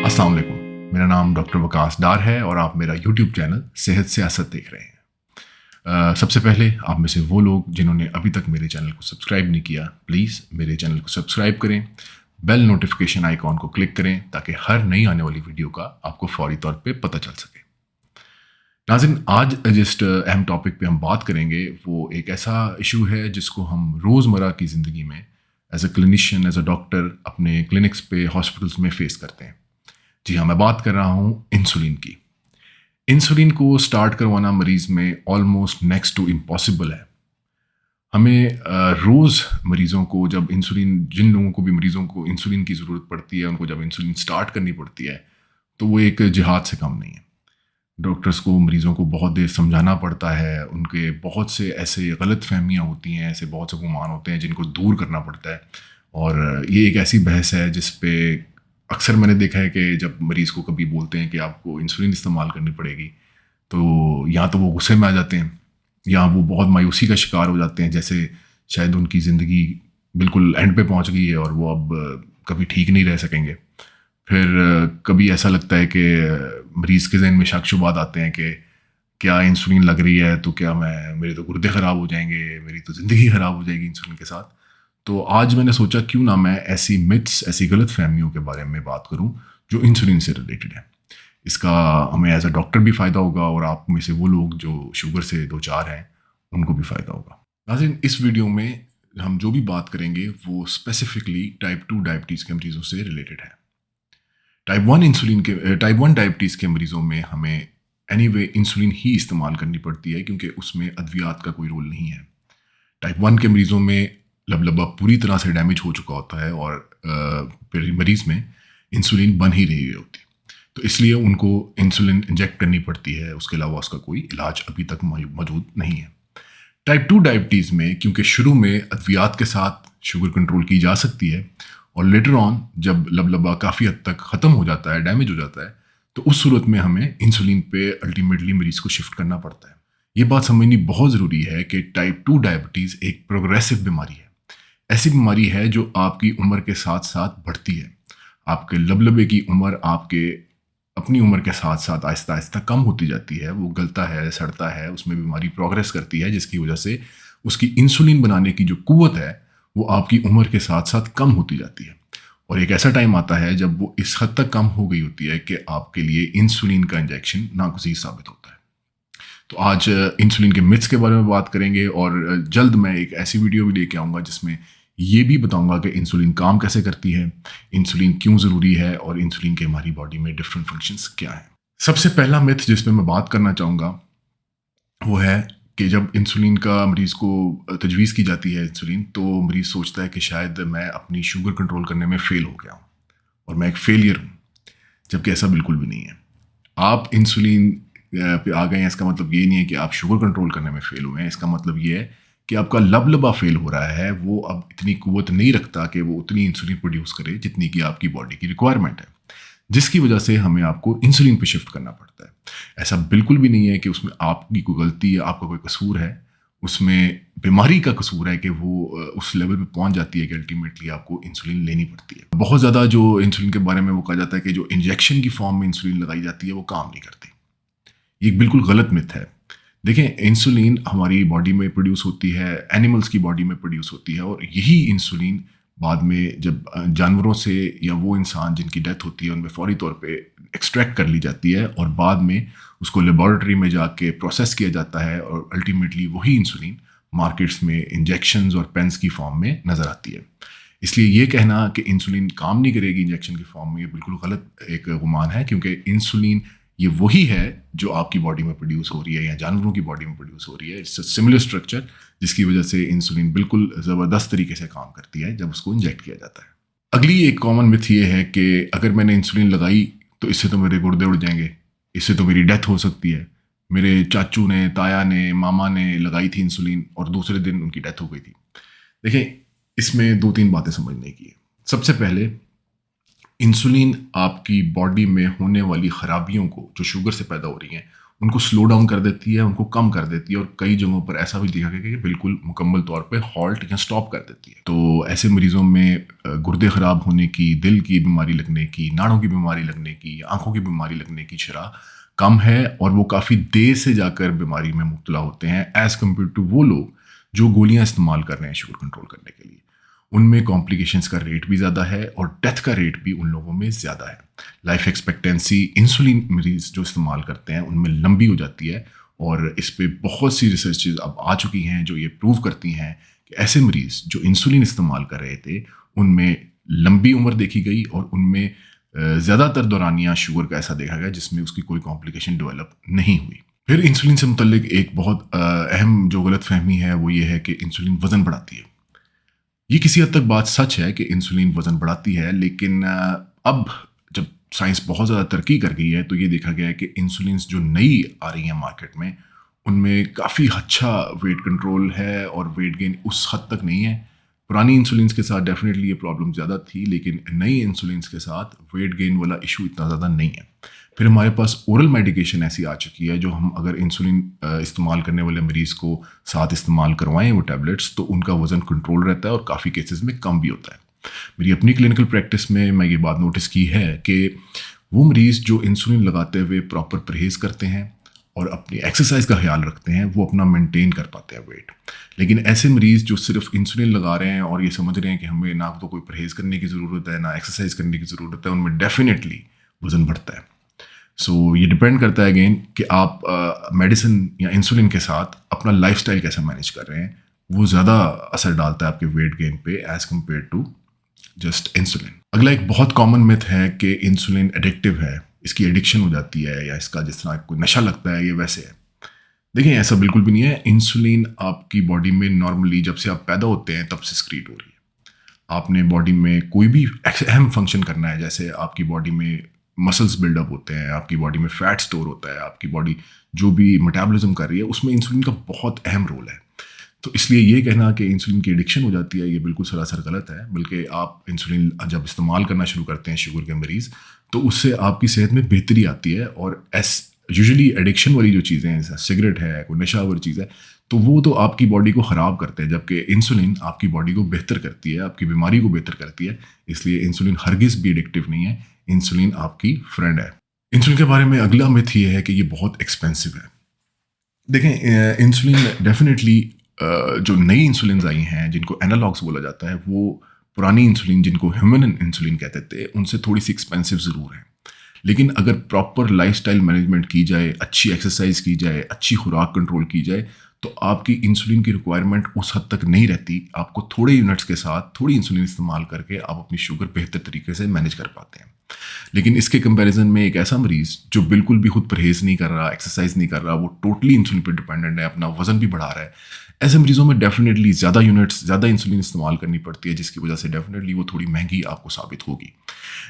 अस्सलाम वालेकुम। मेरा नाम डॉक्टर वकास डार है और आप मेरा यूट्यूब चैनल सेहत सियासत देख रहे हैं। सबसे पहले आप में से वो लोग जिन्होंने अभी तक मेरे चैनल को सब्सक्राइब नहीं किया, प्लीज़ मेरे चैनल को सब्सक्राइब करें, बेल नोटिफिकेशन आइकॉन को क्लिक करें ताकि हर नई आने वाली वीडियो का आपको फौरी तौर पे पता चल सके। नाज़रीन, आज जिस अहम टॉपिक पे हम बात करेंगे वो एक ऐसा इशू है जिसको हम रोज़मर्रा की ज़िंदगी में as a clinician, as a doctor अपने क्लिनिक्स पे, हॉस्पिटल्स में फ़ेस करते हैं। जी हाँ, मैं बात कर रहा हूँ इंसुलिन की। इंसुलिन को स्टार्ट करवाना मरीज़ में ऑलमोस्ट नेक्स्ट टू इम्पॉसिबल है। हमें रोज़ मरीज़ों को जब इंसुलिन जिन लोगों को भी मरीज़ों को इंसुलिन की ज़रूरत पड़ती है, उनको जब इंसुलिन स्टार्ट करनी पड़ती है, तो वो एक जिहाद से कम नहीं है। डॉक्टर्स को मरीज़ों को बहुत देर समझाना पड़ता है, उनके बहुत से ऐसे गलतफ़हमियाँ होती हैं, ऐसे बहुत से गुमान होते हैं जिनको दूर करना पड़ता है। और ये एक ऐसी बहस है जिस पे अक्सर मैंने देखा है कि जब मरीज़ को कभी बोलते हैं कि आपको इंसुलिन इस्तेमाल करनी पड़ेगी, तो या तो वो गुस्से में आ जाते हैं या वो बहुत मायूसी का शिकार हो जाते हैं, जैसे शायद उनकी ज़िंदगी बिल्कुल एंड पे पहुंच गई है और वो अब कभी ठीक नहीं रह सकेंगे। फिर कभी ऐसा लगता है कि मरीज़ के ज़हन में शक शुबात आते हैं कि क्या इंसुलिन लग रही है तो क्या मेरे तो गुर्दे ख़राब हो जाएंगे, मेरी तो ज़िंदगी ख़राब हो जाएगी इंसुलिन के साथ। तो आज मैंने सोचा क्यों ना मैं ऐसी मिथ्स, ऐसी गलत फहमियों के बारे में बात करूं जो इंसुलिन से रिलेटेड है। इसका हमें एज अ डॉक्टर भी फ़ायदा होगा और आप में से वो लोग जो शुगर से दो चार हैं उनको भी फ़ायदा होगा। नाज़रीन, इस वीडियो में हम जो भी बात करेंगे वो स्पेसिफिकली टाइप 2 डायबिटीज़ के मरीज़ों से रिलेटेड है। टाइप 1 डायबिटीज़ के मरीज़ों में हमें एनीवे इंसुलिन ही इस्तेमाल करनी पड़ती है क्योंकि उसमें अद्वियात का कोई रोल नहीं है। टाइप 1 के मरीज़ों में लबलबा पूरी तरह से डैमेज हो चुका होता है और फिर मरीज़ में इंसुलिन बन ही रही होती, तो इसलिए उनको इंसुलिन इंजेक्ट करनी पड़ती है। उसके अलावा उसका कोई इलाज अभी तक मौजूद नहीं है। टाइप 2 डायबिटीज़ में क्योंकि शुरू में अद्वियात के साथ शुगर कंट्रोल की जा सकती है और लेटर ऑन जब लबलबा काफ़ी हद तक ख़त्म हो जाता है, डैमेज हो जाता है, तो उस सूरत में हमें इंसुलिन पे अल्टीमेटली मरीज़ को शिफ्ट करना पड़ता है। ये बात समझनी बहुत ज़रूरी है कि टाइप 2 डायबिटीज़ एक प्रोग्रेसिव बीमारी है। ऐसी बीमारी है जो आपकी उम्र के साथ साथ बढ़ती है। आपके लबलबे की उम्र आपके अपनी उम्र के साथ साथ आहिस्ता आहिस्ता कम होती जाती है। वो गलता है, सड़ता है, उसमें बीमारी प्रोग्रेस करती है जिसकी वजह से उसकी इंसुलिन बनाने की जो कुव्वत है वो आपकी उम्र के साथ साथ कम होती जाती है। और एक ऐसा टाइम आता है जब वो इस हद तक कम हो गई होती है कि आपके लिए इंसुलिन का इंजेक्शन नागुज़ीर साबित होता है। तो आज इंसुलिन के मिथ्स के बारे में बात करेंगे और जल्द मैं एक ऐसी वीडियो भी लेके आऊँगा जिसमें ये भी बताऊँगा कि इंसुलिन काम कैसे करती है, इंसुलिन क्यों ज़रूरी है और इंसुलिन के हमारी बॉडी में डिफरेंट फंक्शंस क्या हैं। सबसे पहला मिथ जिस पे मैं बात करना चाहूँगा वो है कि जब इंसुलिन का मरीज़ को तजवीज़ की जाती है इंसुलिन, तो मरीज़ सोचता है कि शायद मैं अपनी शुगर कंट्रोल करने में फ़ेल हो गया हूँ और मैं एक फ़ेलियर हूँ, जबकि ऐसा बिल्कुल भी नहीं है। आप इंसुलिन पे आ गए हैं, इसका मतलब ये नहीं है कि आप शुगर कंट्रोल करने में फ़ेल हुए हैं। इसका मतलब ये है कि आपका लबलबा फ़ेल हो रहा है, वो अब इतनी कुव्वत नहीं रखता कि वो उतनी इंसुलिन प्रोड्यूस करे जितनी कि आपकी बॉडी की रिक्वायरमेंट है, जिसकी वजह से हमें आपको इंसुलिन पे शिफ्ट करना पड़ता है। ऐसा बिल्कुल भी नहीं है कि उसमें आपकी कोई गलती या आपका कोई कसूर है, उसमें बीमारी का कसूर है कि वो उस लेवल पे पहुंच जाती है कि अल्टीमेटली आपको इंसुलिन लेनी पड़ती है। बहुत ज़्यादा जो इंसुलिन के बारे में वो कहा जाता है कि जो इंजेक्शन की फॉर्म में इंसुलिन लगाई जाती है वो काम नहीं करती। ये एक बिल्कुल गलत मिथ है। देखें, इंसुलिन हमारी बॉडी में प्रोड्यूस होती है, एनिमल्स की बॉडी में प्रोड्यूस होती है और यही इंसुलिन बाद में जब जानवरों से या वो इंसान जिनकी डेथ होती है उनमें फौरी तौर पे एक्सट्रैक्ट कर ली जाती है और बाद में उसको लेबॉरेटरी में जाके प्रोसेस किया जाता है और अल्टीमेटली वही इंसुलिन मार्केट्स में इंजेक्शंस और पेन्स की फॉर्म में नज़र आती है। इसलिए ये कहना कि इंसुलिन काम नहीं करेगी इंजेक्शन की फॉर्म में, ये बिल्कुल गलत एक गुमान है, क्योंकि इंसुलिन ये वही है जो आपकी बॉडी में प्रोड्यूस हो रही है या जानवरों की बॉडी में प्रोड्यूस हो रही है। इट्स अ सिमिलर स्ट्रक्चर जिसकी वजह से इंसुलिन बिल्कुल ज़बरदस्त तरीके से काम करती है जब उसको इंजेक्ट किया जाता है। अगली एक कॉमन मिथ ये है कि अगर मैंने इंसुलिन लगाई तो इससे तो मेरे गुर्दे उड़ जाएंगे, इससे तो मेरी डेथ हो सकती है। मेरे चाचू ने, ताया ने, मामा ने लगाई थी इंसुलिन और दूसरे दिन उनकी डेथ हो गई थी। देखिए, इसमें दो तीन बातें समझने की है। सबसे पहले, इंसुलिन आपकी बॉडी में होने वाली ख़राबियों को जो शुगर से पैदा हो रही हैं उनको स्लो डाउन कर देती है, उनको कम कर देती है, और कई जगहों पर ऐसा भी देखा गया कि बिल्कुल मुकम्मल तौर पे हॉल्ट या स्टॉप कर देती है। तो ऐसे मरीज़ों में गुर्दे ख़राब होने की, दिल की बीमारी लगने की, नाड़ों की बीमारी लगने की, आँखों की बीमारी लगने की शरह कम है, और वो काफ़ी देर से जाकर बीमारी में मुब्तला होते हैं एज़ कम्पेयर टू वो लोग जो गोलियाँ इस्तेमाल कर रहे हैं शुगर कंट्रोल करने के लिए। उनमें कॉम्प्लिकेशंस का रेट भी ज़्यादा है और डेथ का रेट भी उन लोगों में ज़्यादा है। लाइफ एक्सपेक्टेंसी इंसुलिन मरीज़ जो इस्तेमाल करते हैं उनमें लंबी हो जाती है, और इस पे बहुत सी रिसर्चेज़ अब आ चुकी हैं जो ये प्रूव करती हैं कि ऐसे मरीज़ जो इंसुलिन इस्तेमाल कर रहे थे, उनमें लंबी उम्र देखी गई, और उनमें ज़्यादातर दौरानिया शुगर का ऐसा देखा गया जिसमें उसकी कोई कॉम्प्लिकेशन डेवलप नहीं हुई। फिर इंसुलिन से मुतल्लिक एक बहुत अहम जो गलतफ़हमी है वो ये है कि इंसुलिन वज़न बढ़ाती है। ये किसी हद तक बात सच है कि इंसुलिन वज़न बढ़ाती है, लेकिन अब जब साइंस बहुत ज़्यादा तरक्की कर गई है तो ये देखा गया है कि इंसुलिन्स जो नई आ रही हैं मार्केट में, उनमें काफ़ी अच्छा वेट कंट्रोल है और वेट गेन उस हद तक नहीं है। पुरानी इंसुलिन्स के साथ डेफ़िनेटली ये प्रॉब्लम ज़्यादा थी, लेकिन नई इंसुलिन्स के साथ वेट गेन वाला इशू इतना ज़्यादा नहीं है। फिर हमारे पास ओरल मेडिकेशन ऐसी आ चुकी है जो हम अगर इंसुलिन इस्तेमाल करने वाले मरीज़ को साथ इस्तेमाल करवाएं वो टैबलेट्स, तो उनका वज़न कंट्रोल रहता है और काफ़ी केसेस में कम भी होता है। मेरी अपनी क्लिनिकल प्रैक्टिस में मैं ये बात नोटिस की है कि वो मरीज़ जो इंसुलिन लगाते हुए प्रॉपर परहेज़ करते हैं और अपनी एक्सरसाइज का ख्याल रखते हैं, वो अपना मेंटेन कर पाते हैं वेट। लेकिन ऐसे मरीज़ जो सिर्फ इंसुलिन लगा रहे हैं और ये समझ रहे हैं कि हमें ना तो कोई परहेज़ करने की ज़रूरत है, ना एक्सरसाइज करने की ज़रूरत है, उनमें डेफिनेटली वज़न बढ़ता है। सो ये डिपेंड करता है अगेन कि आप मेडिसिन या इंसुलिन के साथ अपना लाइफस्टाइल कैसा मैनेज कर रहे हैं, वो ज़्यादा असर डालता है आपके वेट गेन पे as compare to just insulin. अगला एक बहुत कॉमन मिथ है कि इंसुलिन एडिक्टिव है, इसकी एडिक्शन हो जाती है, या इसका जिस तरह कोई नशा लगता है ये वैसे है। देखिए ऐसा बिल्कुल भी नहीं है। इंसुलिन आपकी बॉडी में नॉर्मली जब से आप पैदा होते हैं तब से सक्रीट हो रही है। आपने बॉडी में कोई भी अहम फंक्शन करना है, जैसे आपकी बॉडी में मसल्स बिल्डअप होते हैं, आपकी बॉडी में फैट स्टोर होता है, आपकी बॉडी जो भी मेटाबॉलिज्म कर रही है उसमें इंसुलिन का बहुत अहम रोल है। तो इसलिए ये कहना कि इंसुलिन की एडिक्शन हो जाती है, ये बिल्कुल सरासर गलत है। बल्कि आप इंसुलिन जब इस्तेमाल करना शुरू करते हैं शुगर के मरीज़, तो उससे आपकी सेहत में बेहतरी आती है। और यूजुअली एडिक्शन वाली जो चीज़ें हैं, जैसे सिगरेट है, कोई नशा वाली चीज़ है, तो वो तो आपकी बॉडी को ख़राब करते हैं, जबकि इंसुलिन आपकी बॉडी को बेहतर करती है, आपकी बीमारी को बेहतर करती है। इसलिए इंसुलिन हरगिज़ भी एडिक्टिव नहीं है, इंसुलिन आपकी फ्रेंड है। इंसुलिन के बारे में अगला मिथ ये है कि ये बहुत एक्सपेंसिव है। देखें इंसुलिन डेफिनेटली जो नई इंसुलिन आई हैं जिनको एनालॉग्स बोला जाता है, वो पुरानी इंसुलिन जिनको ह्यूमन इंसुलिन कहते थे उनसे थोड़ी सी एक्सपेंसिव ज़रूर है। लेकिन अगर प्रॉपर लाइफस्टाइल मैनेजमेंट की जाए, अच्छी एक्सरसाइज की जाए, अच्छी खुराक कंट्रोल की जाए, तो आपकी इंसुलिन की रिक्वायरमेंट उस हद तक नहीं रहती। आपको थोड़े यूनिट्स के साथ थोड़ी इंसुलिन इस्तेमाल करके आप अपनी शुगर बेहतर तरीके से मैनेज कर पाते हैं। लेकिन इसके कंपैरिजन में एक ऐसा मरीज़ जो बिल्कुल भी खुद परहेज़ नहीं कर रहा, एक्सरसाइज नहीं कर रहा, वो टोटली इंसुलिन पे डिपेंडेंट है, अपना वज़न भी बढ़ा रहा है, ऐसे मरीज़ों में डेफिनेटली ज़्यादा यूनिट्स, ज़्यादा इंसुलिन इस्तेमाल करनी पड़ती है, जिसकी वजह से डेफिनेटली वो थोड़ी महंगी आपको साबित होगी।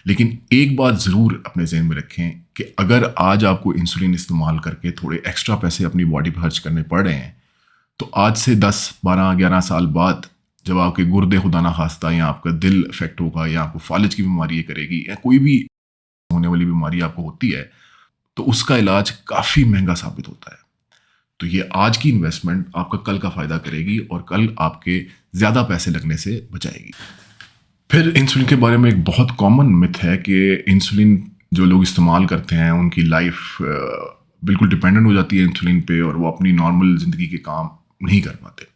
लेकिन एक बात ज़रूर अपने ज़हन में रखें कि अगर आज आपको इंसुलिन इस्तेमाल करके थोड़े एक्स्ट्रा पैसे अपनी बॉडी पर खर्च करने पड़ रहे हैं, तो आज से 10, 12, 11 साल बाद जब आपके गुर्दे खुदा ना खास्ता या आपका दिल इफेक्ट होगा या आपको फालिज की बीमारी ये करेगी या कोई भी होने वाली बीमारी आपको होती है, तो उसका इलाज काफ़ी महंगा साबित होता है। तो ये आज की इन्वेस्टमेंट आपका कल का फ़ायदा करेगी और कल आपके ज़्यादा पैसे लगने से बचाएगी। फिर इंसुलिन के बारे में एक बहुत कॉमन मिथ है कि इंसुलिन जो लोग इस्तेमाल करते हैं उनकी लाइफ बिल्कुल डिपेंडेंट हो जाती है इंसुलिन पे और वो अपनी नॉर्मल ज़िंदगी के काम नहीं कर पाते।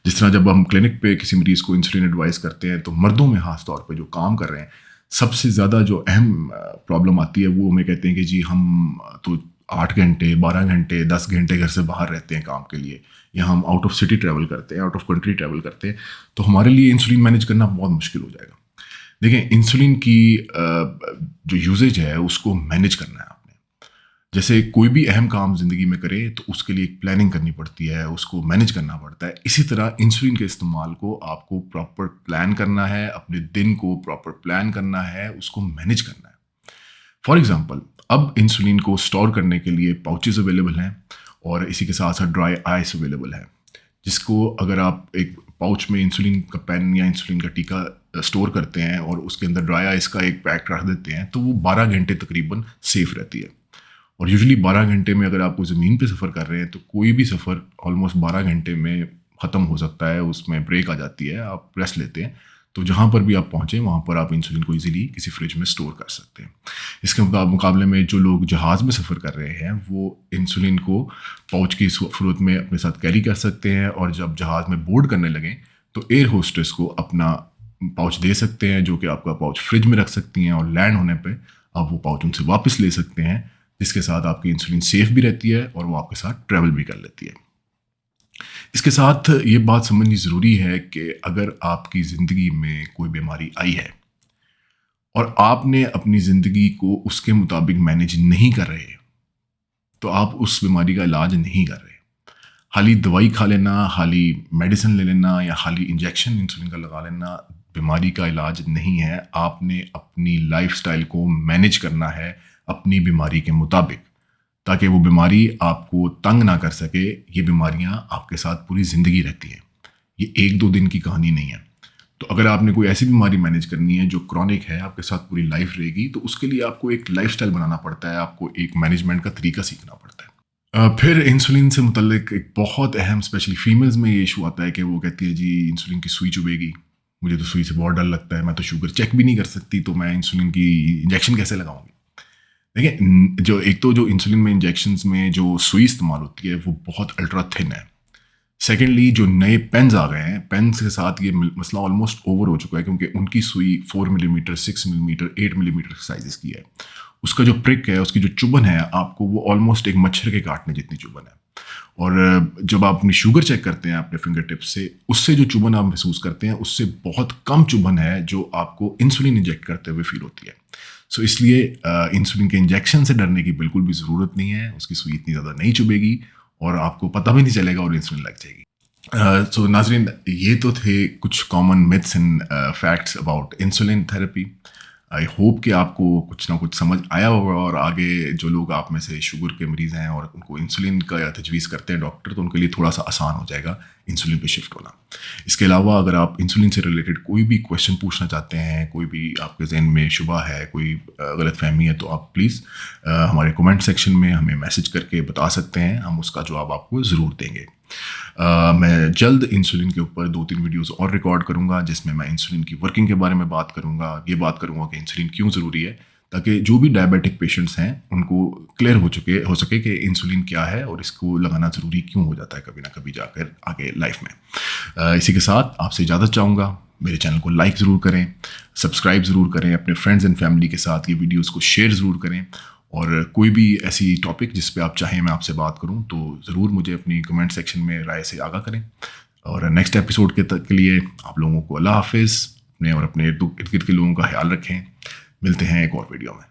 जिस तरह जब हम क्लिनिक पे किसी मरीज़ को इंसुलिन एडवाइस करते हैं, तो मर्दों में ख़ास तौर पे जो काम कर रहे हैं, सबसे ज़्यादा जो अहम प्रॉब्लम आती है वो हमें कहते हैं कि जी हम तो 8 घंटे, 12 घंटे, 10 घंटे घर से बाहर रहते हैं काम के लिए, या हम आउट ऑफ सिटी ट्रैवल करते हैं, आउट ऑफ कंट्री ट्रैवल करते हैं, तो हमारे लिए इंसुलिन मैनेज करना बहुत मुश्किल हो जाएगा। देखें इंसुलिन की जो यूजेज है उसको मैनेज करना है आपने। जैसे कोई भी अहम काम ज़िंदगी में करें तो उसके लिए एक प्लानिंग करनी पड़ती है, उसको मैनेज करना पड़ता है। इसी तरह इंसुलिन के इस्तेमाल को आपको प्रॉपर प्लान करना है, अपने दिन को प्रॉपर प्लान करना है, उसको मैनेज करना है। फॉर एग्ज़ाम्पल, अब इंसुलिन को स्टोर करने के लिए पाउचेज़ अवेलेबल हैं और इसी के साथ साथ ड्राई आइस अवेलेबल है, जिसको अगर आप एक पाउच में इंसुलिन का पेन या इंसुलिन का टीका स्टोर करते हैं और उसके अंदर ड्राई आइस का एक पैक रख देते हैं, तो वो 12 घंटे तकरीबन सेफ़ रहती है। और यूजुअली 12 घंटे में अगर आप कोई ज़मीन पे सफ़र कर रहे हैं तो कोई भी सफ़र ऑलमोस्ट 12 घंटे में ख़त्म हो सकता है, उसमें ब्रेक आ जाती है, आप रेस्ट लेते हैं। तो जहाँ पर भी आप पहुँचे वहाँ पर आप इंसुलिन को ईज़िली किसी फ्रिज में स्टोर कर सकते हैं। इसके मुकाबले में जो लोग जहाज़ में सफ़र कर रहे हैं वो इंसुलिन को पाउच की सूरत में अपने साथ कैरी कर सकते हैं, और जब जहाज़ में बोर्ड करने लगें तो एयर होस्टेस को अपना पाउच दे सकते हैं, जो कि आपका पाउच फ्रिज में रख सकती हैं, और लैंड होने पे आप वो पाउच उनसे वापस ले सकते हैं, जिसके साथ आपकी इंसुलिन सेफ भी रहती है और वो आपके साथ ट्रैवल भी कर लेती है। इसके साथ ये बात समझनी ज़रूरी है कि अगर आपकी ज़िंदगी में कोई बीमारी आई है और आपने अपनी ज़िंदगी को उसके मुताबिक मैनेज नहीं कर रहे, तो आप उस बीमारी का इलाज नहीं कर रहे। खाली दवाई खा लेना, खाली मेडिसिन ले लेना या खाली इंजेक्शन इंसुलिन का लगा लेना बीमारी का इलाज नहीं है। आपने अपनी लाइफ़स्टाइल को मैनेज करना है अपनी बीमारी के मुताबिक, ताकि वो बीमारी आपको तंग ना कर सके। ये बीमारियाँ आपके साथ पूरी ज़िंदगी रहती हैं, ये 1-2 दिन की कहानी नहीं है। तो अगर आपने कोई ऐसी बीमारी मैनेज करनी है जो क्रॉनिक है, आपके साथ पूरी लाइफ रहेगी, तो उसके लिए आपको एक लाइफ़स्टाइल बनाना पड़ता है, आपको एक मैनेजमेंट का तरीका सीखना पड़ता है। फिर इंसुलिन से मुतल्लिक एक बहुत अहम, स्पेशली फीमेल्स में ये इशू आता है कि वो कहती है जी इंसुलिन की सुई चुभेगी, मुझे तो सुई से बहुत डर लगता है, मैं तो शुगर चेक भी नहीं कर सकती, तो मैं इंसुलिन की इंजेक्शन कैसे लगाऊंगी। देखिए, जो एक तो जो इंसुलिन में इंजेक्शंस में जो सुई इस्तेमाल होती है वो बहुत अल्ट्रा थिन है। सेकेंडली जो नए पेन्स आ गए हैं, पेन्स के साथ ये मसला ऑलमोस्ट ओवर हो चुका है, क्योंकि उनकी सुई 4 मिलीमीटर, 6 मिलीमीटर, 8 मिलीमीटर साइजेस की है। उसका जो प्रिक है, उसकी जो चुभन है, आपको वो ऑलमोस्ट एक मच्छर के काटने जितनी चुभन है। और जब आप अपनी शुगर चेक करते हैं अपने फिंगर टिप से, उससे जो चुभन आप महसूस करते हैं उससे बहुत कम चुभन है जो आपको इंसुलिन इंजेक्ट करते हुए फील होती है। सो इसलिए इंसुलिन के इंजेक्शन से डरने की बिल्कुल भी ज़रूरत नहीं है। उसकी सुई इतनी ज़्यादा नहीं चुभेगी और आपको पता भी नहीं चलेगा और इंसुलिन लग जाएगी। सो नाज़रीन, ये तो थे कुछ common myths and facts about insulin therapy. I hope कि आपको कुछ ना कुछ समझ आया होगा, और आगे जो लोग आप में से शुगर के मरीज़ हैं और उनको इंसुलिन का तजवीज़ करते हैं डॉक्टर, तो उनके लिए थोड़ा सा आसान हो जाएगा इंसुलिन पे शिफ्ट होना। इसके अलावा अगर आप इंसुलिन से रिलेटेड कोई भी क्वेश्चन पूछना चाहते हैं, कोई भी आपके जहन में शुबा है, कोई गलतफहमी है, तो आप प्लीज़ हमारे कमेंट सेक्शन में हमें मैसेज करके बता सकते हैं, हम उसका जवाब आपको ज़रूर देंगे। मैं जल्द इंसुलिन के ऊपर 2-3 वीडियोस और रिकॉर्ड करूंगा, जिसमें मैं इंसुलिन की वर्किंग के बारे में बात करूंगा। ये बात करूंगा कि इंसुलिन क्यों ज़रूरी है, ताकि जो भी डायबिटिक पेशेंट्स हैं उनको क्लियर हो सके कि इंसुलिन क्या है और इसको लगाना ज़रूरी क्यों हो जाता है कभी ना कभी जाकर आगे लाइफ में। इसी के साथ आपसे इजाज़त चाहूँगा। मेरे चैनल को लाइक ज़रूर करें, सब्सक्राइब ज़रूर करें, अपने फ्रेंड्स एंड फैमिली के साथ ये वीडियोज़ को शेयर ज़रूर करें, और कोई भी ऐसी टॉपिक जिस पे आप चाहें मैं आपसे बात करूं तो ज़रूर मुझे अपनी कमेंट सेक्शन में राय से आगाह करें। और नेक्स्ट एपिसोड के लिए आप लोगों को अल्लाह हाफिज़। अपने और अपने इर्द गिर्द के लोगों का ख्याल रखें। मिलते हैं एक और वीडियो में।